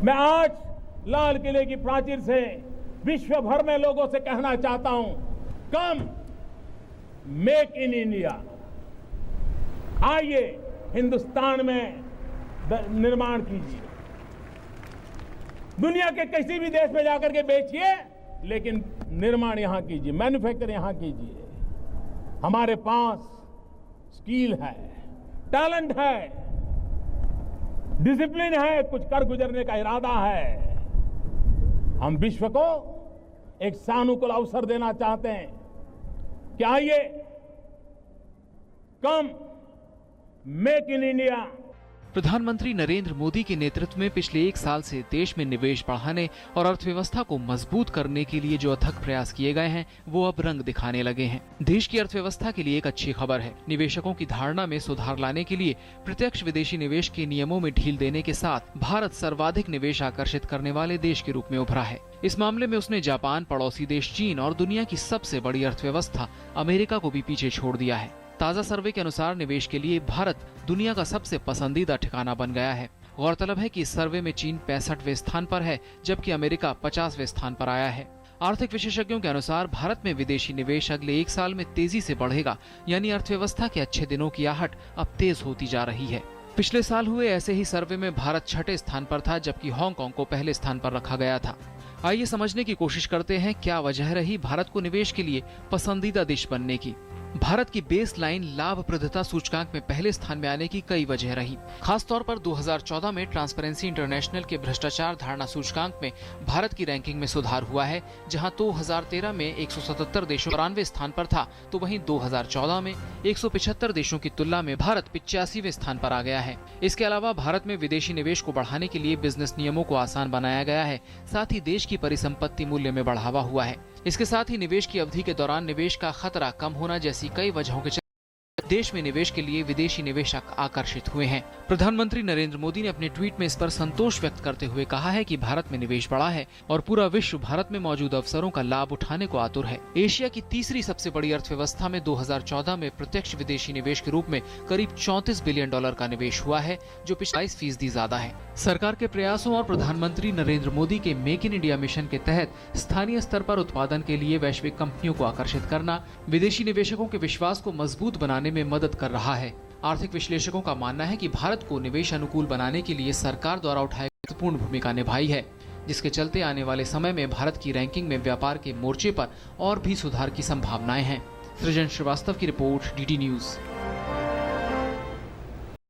मैं आज लाल किले की प्राचीर से विश्व भर में लोगों से कहना चाहता हूं, कम मेक इन इंडिया, आइए हिंदुस्तान में निर्माण कीजिए। दुनिया के किसी भी देश में जाकर के बेचिए, लेकिन निर्माण यहां कीजिए, मैन्युफैक्चर यहां कीजिए। हमारे पास स्किल है, टैलेंट है, डिसिप्लिन है, कुछ कर गुजरने का इरादा है। हम विश्व को एक सानुकूल अवसर देना चाहते हैं कि आइए कम मेक इन इंडिया। प्रधानमंत्री नरेंद्र मोदी के नेतृत्व में पिछले 1 साल से देश में निवेश बढ़ाने और अर्थव्यवस्था को मजबूत करने के लिए जो अथक प्रयास किए गए हैं, वो अब रंग दिखाने लगे हैं। देश की अर्थव्यवस्था के लिए एक अच्छी खबर है। निवेशकों की धारणा में सुधार लाने के लिए प्रत्यक्ष विदेशी निवेश के नियमों में ढील देने के साथ भारत सर्वाधिक निवेश आकर्षित करने वाले देश के रूप में उभरा है। इस मामले में उसने जापान, पड़ोसी देश चीन और दुनिया की सबसे बड़ी अर्थव्यवस्था अमेरिका को भी पीछे छोड़ दिया है। ताजा सर्वे के अनुसार निवेश के लिए भारत दुनिया का सबसे पसंदीदा ठिकाना बन गया है। गौरतलब है कि इस सर्वे में चीन 65वें स्थान पर है, जबकि अमेरिका 50वें स्थान पर आया है। आर्थिक विशेषज्ञों के अनुसार भारत में विदेशी निवेश अगले 1 साल में तेजी से बढ़ेगा, यानी अर्थव्यवस्था के अच्छे दिनों की आहट अब तेज होती जा रही है। पिछले साल हुए ऐसे ही सर्वे में भारत 6ठे स्थान पर था, जबकि हांगकांग को पहले स्थान पर रखा गया था। आइए समझने की कोशिश करते हैं क्या वजह रही भारत को निवेश के लिए पसंदीदा देश बनने की। भारत की बेस लाइन लाभप्रदता सूचकांक में पहले स्थान में आने की कई वजह रही। खासतौर पर 2014 में ट्रांसपेरेंसी इंटरनेशनल के भ्रष्टाचार धारणा सूचकांक में भारत की रैंकिंग में सुधार हुआ है। जहां 2013 में 177 देशों 93वें स्थान पर था, तो वहीं 2014 में 175 देशों की तुलना में भारत 85वें स्थान पर आ गया है। इसके अलावा भारत में विदेशी निवेश को बढ़ाने के लिए बिजनेस नियमों को आसान बनाया गया है। साथ ही देश की परिसंपत्ति मूल्य में बढ़ावा हुआ है। इसके साथ ही निवेश की अवधि के दौरान निवेश का खतरा कम होना जैसी कई वजहों के देश में निवेश के लिए विदेशी निवेशक आकर्षित हुए हैं। प्रधानमंत्री नरेंद्र मोदी ने अपने ट्वीट में इस पर संतोष व्यक्त करते हुए कहा है कि भारत में निवेश बढ़ा है और पूरा विश्व भारत में मौजूद अवसरों का लाभ उठाने को आतुर है। एशिया की तीसरी सबसे बड़ी अर्थव्यवस्था में 2014 में प्रत्यक्ष विदेशी निवेश के रूप में करीब $34 बिलियन का निवेश हुआ है, जो पिछले 22% ज्यादा है। सरकार के प्रयासों और प्रधानमंत्री नरेंद्र मोदी के मेक इन इंडिया मिशन के तहत स्थानीय स्तर पर उत्पादन के लिए वैश्विक कंपनियों को आकर्षित करना विदेशी निवेशकों के विश्वास को मजबूत बनाने में मदद कर रहा है। आर्थिक विश्लेषकों का मानना है कि भारत को निवेश अनुकूल बनाने के लिए सरकार द्वारा उठाई महत्वपूर्ण भूमिका निभाई है, जिसके चलते आने वाले समय में भारत की रैंकिंग में व्यापार के मोर्चे पर और भी सुधार की संभावनाएं हैं। सृजन श्रीवास्तव की रिपोर्ट, DD न्यूज।